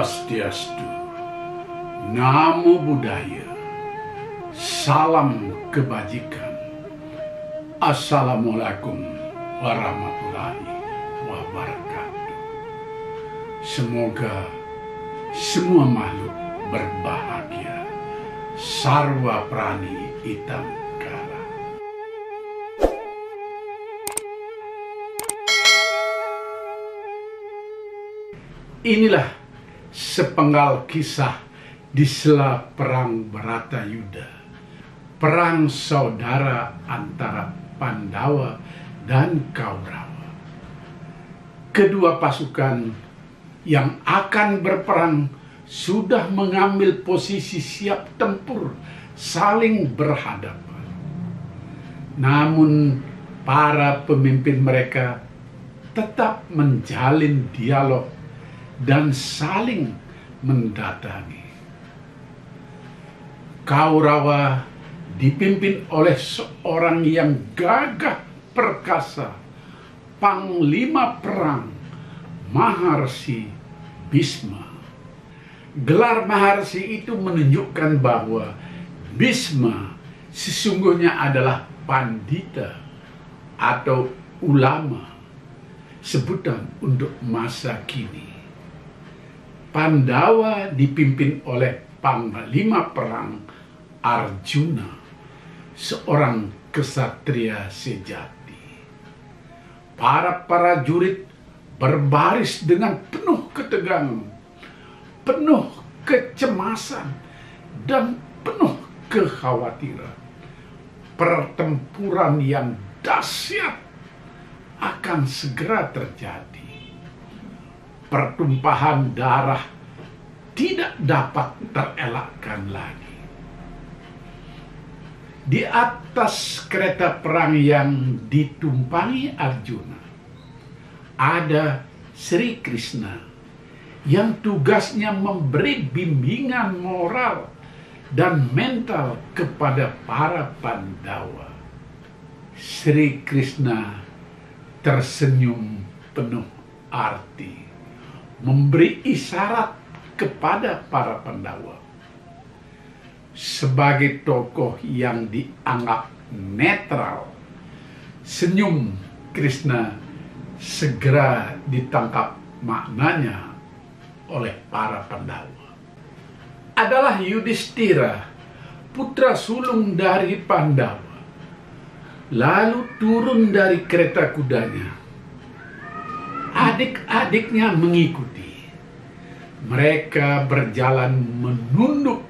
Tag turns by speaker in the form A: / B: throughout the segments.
A: Swastiastu, Namo Buddhaya, salam kebajikan. Assalamualaikum warahmatullahi wabarakatuh. Semoga semua makhluk berbahagia. Sarwa Prani Hitam Kala. Inilah sepenggal kisah di sela perang Bharatayuddha, perang saudara antara Pandawa dan Kaurawa. Kedua pasukan yang akan berperang sudah mengambil posisi siap tempur, saling berhadapan. Namun para pemimpin mereka tetap menjalin dialog dan saling mendatangi. Kaurawa dipimpin oleh seorang yang gagah perkasa, panglima perang, Maharsi Bhisma. Gelar Maharsi itu menunjukkan bahwa Bhisma sesungguhnya adalah pandita atau ulama, sebutan untuk masa kini. Pandawa dipimpin oleh panglima perang Arjuna, seorang kesatria sejati. Para prajurit berbaris dengan penuh ketegangan, penuh kecemasan, dan penuh kekhawatiran. Pertempuran yang dahsyat akan segera terjadi. Pertumpahan darah tidak dapat terelakkan lagi. Di atas kereta perang yang ditumpangi Arjuna, ada Sri Krishna yang tugasnya memberi bimbingan moral dan mental kepada para Pandawa. Sri Krishna tersenyum penuh arti, memberi isyarat kepada para Pandawa. Sebagai tokoh yang dianggap netral, senyum Krishna segera ditangkap maknanya oleh para Pandawa. Adalah Yudhistira, putra sulung dari Pandawa, lalu turun dari kereta kudanya. Adik-adiknya mengikuti. Mereka berjalan menunduk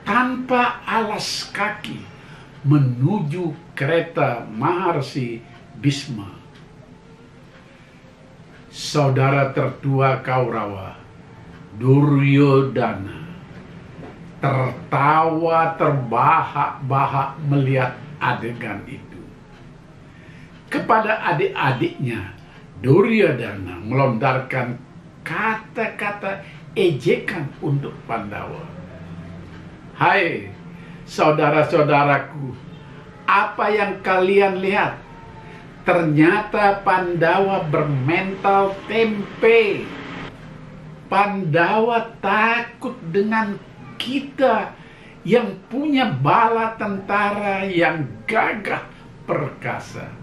A: tanpa alas kaki menuju kereta Maharsi Bhisma. Saudara tertua Kaurawa, Duryodhana, tertawa terbahak-bahak melihat adegan itu. Kepada adik-adiknya, Duryodhana melontarkan kata-kata ejekan untuk Pandawa. Hai saudara-saudaraku, apa yang kalian lihat? Ternyata Pandawa bermental tempe. Pandawa takut dengan kita yang punya bala tentara yang gagah perkasa.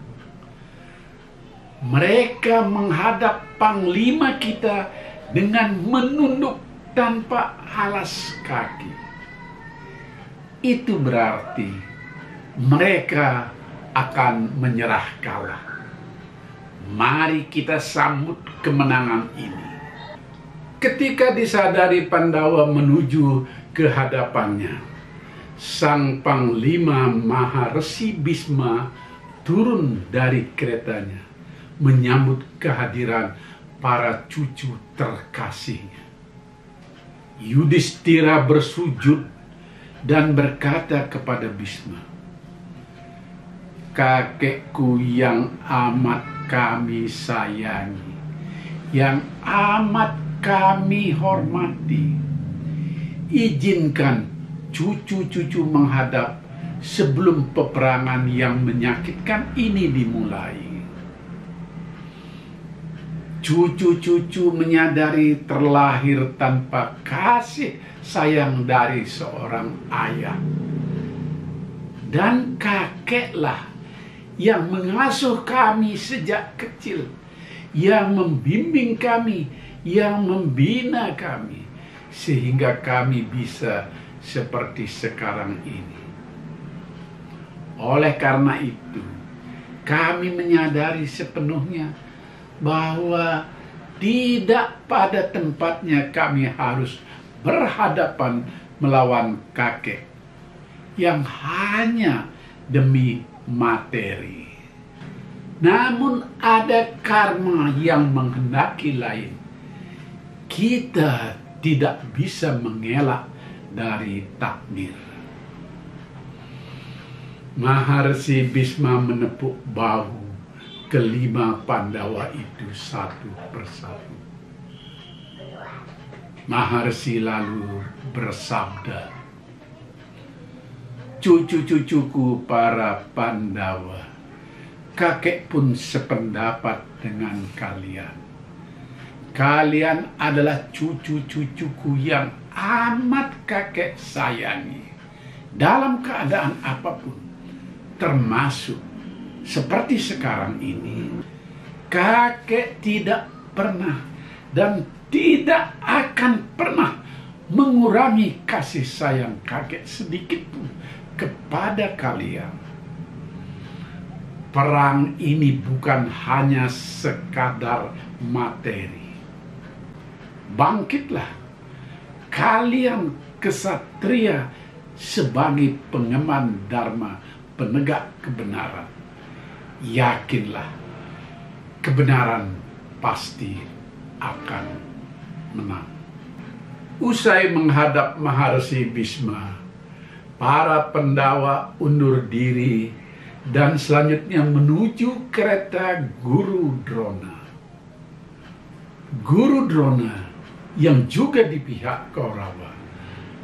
A: Mereka menghadap panglima kita dengan menunduk tanpa alas kaki. Itu berarti mereka akan menyerah kalah. Mari kita sambut kemenangan ini. Ketika disadari Pandawa menuju ke hadapannya, sang panglima Maharsi Bhisma turun dari keretanya menyambut kehadiran para cucu terkasihnya. Yudhistira bersujud dan berkata kepada Bhisma, "Kakekku yang amat kami sayangi, yang amat kami hormati, izinkan cucu-cucu menghadap sebelum peperangan yang menyakitkan ini dimulai." Cucu-cucu menyadari terlahir tanpa kasih sayang dari seorang ayah. Dan kakeklah yang mengasuh kami sejak kecil, yang membimbing kami, yang membina kami, sehingga kami bisa seperti sekarang ini. Oleh karena itu, kami menyadari sepenuhnya bahwa tidak pada tempatnya kami harus berhadapan melawan kakek yang hanya demi materi. Namun ada karma yang menghendaki lain. Kita tidak bisa mengelak dari takdir. Maharsi Bhisma menepuk bahu kelima Pandawa itu satu persatu. Maharsi lalu bersabda, "Cucu-cucuku para Pandawa, kakek pun sependapat dengan kalian. Kalian adalah cucu-cucuku yang amat kakek sayangi dalam keadaan apapun, termasuk seperti sekarang ini. Kakek tidak pernah dan tidak akan pernah mengurangi kasih sayang kakek sedikit pun kepada kalian. Perang ini bukan hanya sekadar materi. Bangkitlah kalian kesatria sebagai pengemban dharma, penegak kebenaran. Yakinlah, kebenaran pasti akan menang." Usai menghadap Maharsi Bhisma, para Pandawa undur diri dan selanjutnya menuju kereta Guru Drona. Guru Drona yang juga di pihak Kaurawa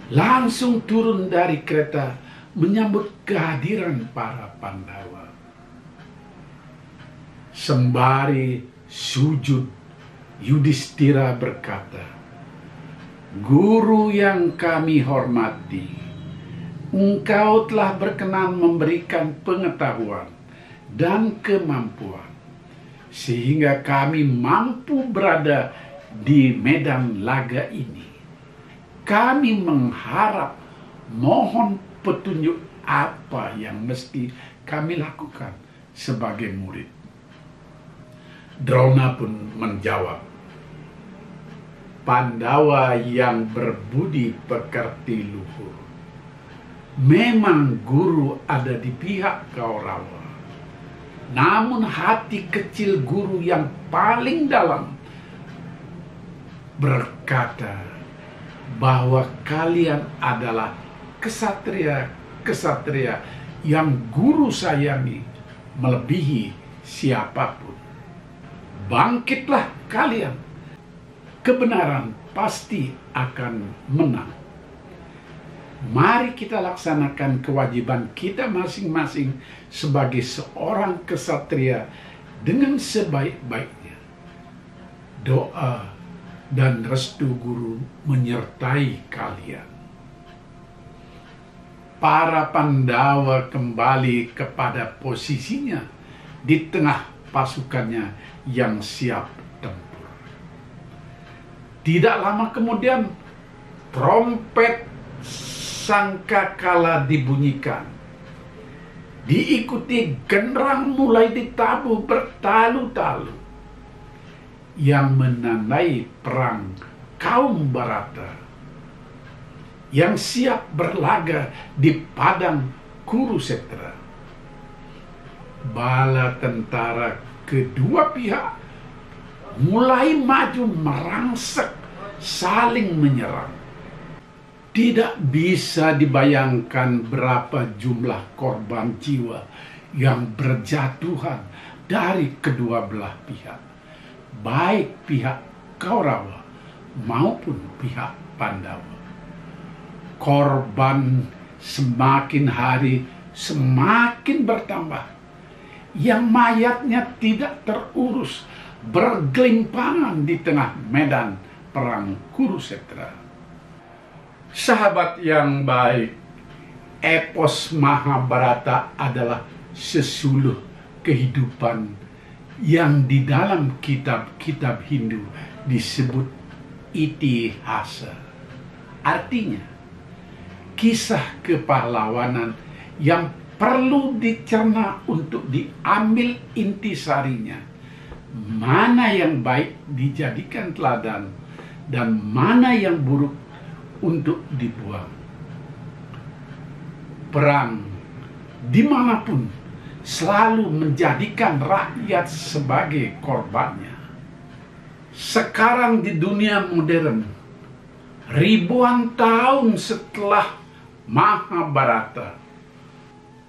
A: langsung turun dari kereta menyambut kehadiran para Pandawa. Sembari sujud, Yudhistira berkata, "Guru yang kami hormati, engkau telah berkenan memberikan pengetahuan dan kemampuan, sehingga kami mampu berada di medan laga ini. Kami mengharap, mohon petunjuk apa yang mesti kami lakukan sebagai murid." Drona pun menjawab, "Pandawa yang berbudi pekerti luhur, memang guru ada di pihak Kaurawa. Namun hati kecil guru yang paling dalam berkata bahwa kalian adalah kesatria-kesatria yang guru sayangi melebihi siapapun. Bangkitlah kalian, kebenaran pasti akan menang. Mari kita laksanakan kewajiban kita masing-masing sebagai seorang kesatria dengan sebaik-baiknya. Doa dan restu guru menyertai kalian." Para Pandawa kembali kepada posisinya di tengah pasukannya yang siap tempur. Tidak lama kemudian, trompet sangkakala dibunyikan. Diikuti genderang mulai ditabuh bertalu-talu yang menandai perang kaum Barata yang siap berlaga di padang Kurusetra. Bala tentara kedua pihak mulai maju merangsek saling menyerang. Tidak bisa dibayangkan berapa jumlah korban jiwa yang berjatuhan dari kedua belah pihak, baik pihak Kaurawa maupun pihak Pandawa. Korban semakin hari semakin bertambah, yang mayatnya tidak terurus bergelimpangan di tengah medan perang Kurukshetra. Sahabat yang baik, epos Mahabharata adalah sesuluh kehidupan yang di dalam kitab-kitab Hindu disebut itihasa. Artinya, kisah kepahlawanan yang perlu dicerna untuk diambil intisarinya. Mana yang baik dijadikan teladan dan mana yang buruk untuk dibuang. Perang dimanapun selalu menjadikan rakyat sebagai korbannya. Sekarang di dunia modern, ribuan tahun setelah Mahabharata,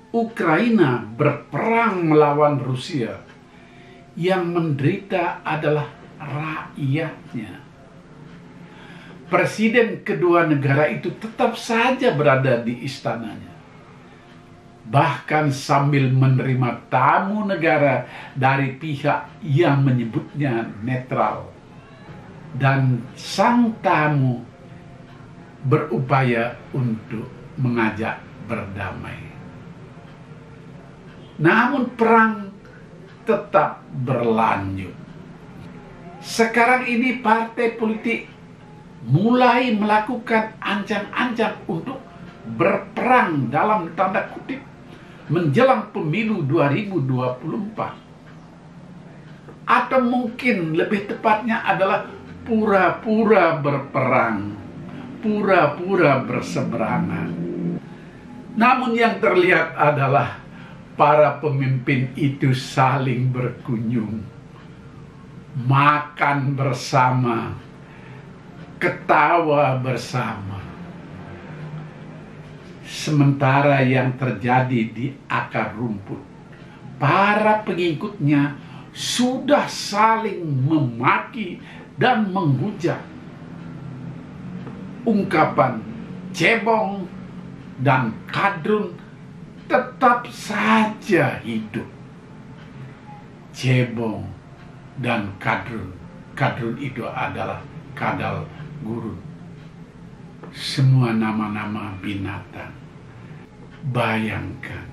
A: Ukraina berperang melawan Rusia. Yang menderita adalah rakyatnya. Presiden kedua negara itu tetap saja berada di istananya. Bahkan sambil menerima tamu negara dari pihak yang menyebutnya netral. Dan sang tamu berupaya untuk mengajak berdamai. Namun perang tetap berlanjut. Sekarang ini partai politik mulai melakukan ancang-ancang untuk berperang dalam tanda kutip menjelang pemilu 2024. Atau mungkin lebih tepatnya adalah pura-pura berperang, pura-pura berseberangan. Namun yang terlihat adalah para pemimpin itu saling berkunjung, makan bersama, ketawa bersama. Sementara yang terjadi di akar rumput, para pengikutnya sudah saling memaki dan menghujat. Ungkapan cebong dan kadrun tetap saja hidup. Cebong dan kadrun. Kadrun itu adalah kadal gurun. Semua nama-nama binatang. Bayangkan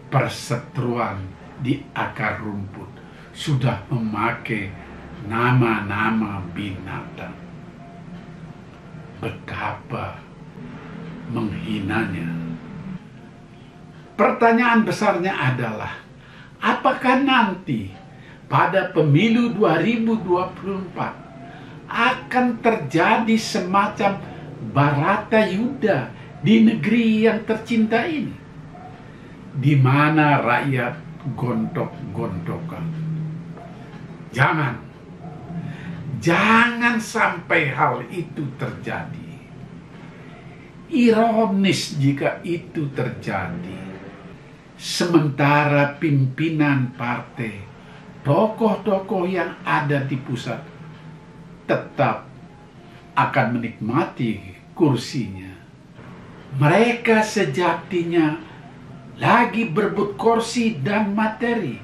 A: perseteruan di akar rumput sudah memakai nama-nama binatang. Betapa menghinanya. Pertanyaan besarnya adalah, apakah nanti pada pemilu 2024 akan terjadi semacam Baratayuda di negeri yang tercinta ini, di mana rakyat gontok-gontokan? Jangan sampai hal itu terjadi. Ironis jika itu terjadi. Sementara pimpinan partai, tokoh-tokoh yang ada di pusat tetap akan menikmati kursinya. Mereka sejatinya lagi berebut kursi dan materi,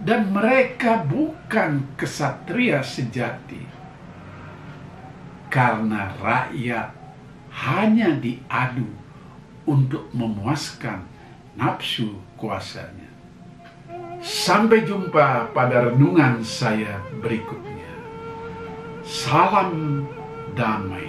A: dan mereka bukan kesatria sejati. Karena rakyat hanya diadu untuk memuaskan nafsu kuasanya. Sampai jumpa pada renungan saya berikutnya. Salam damai.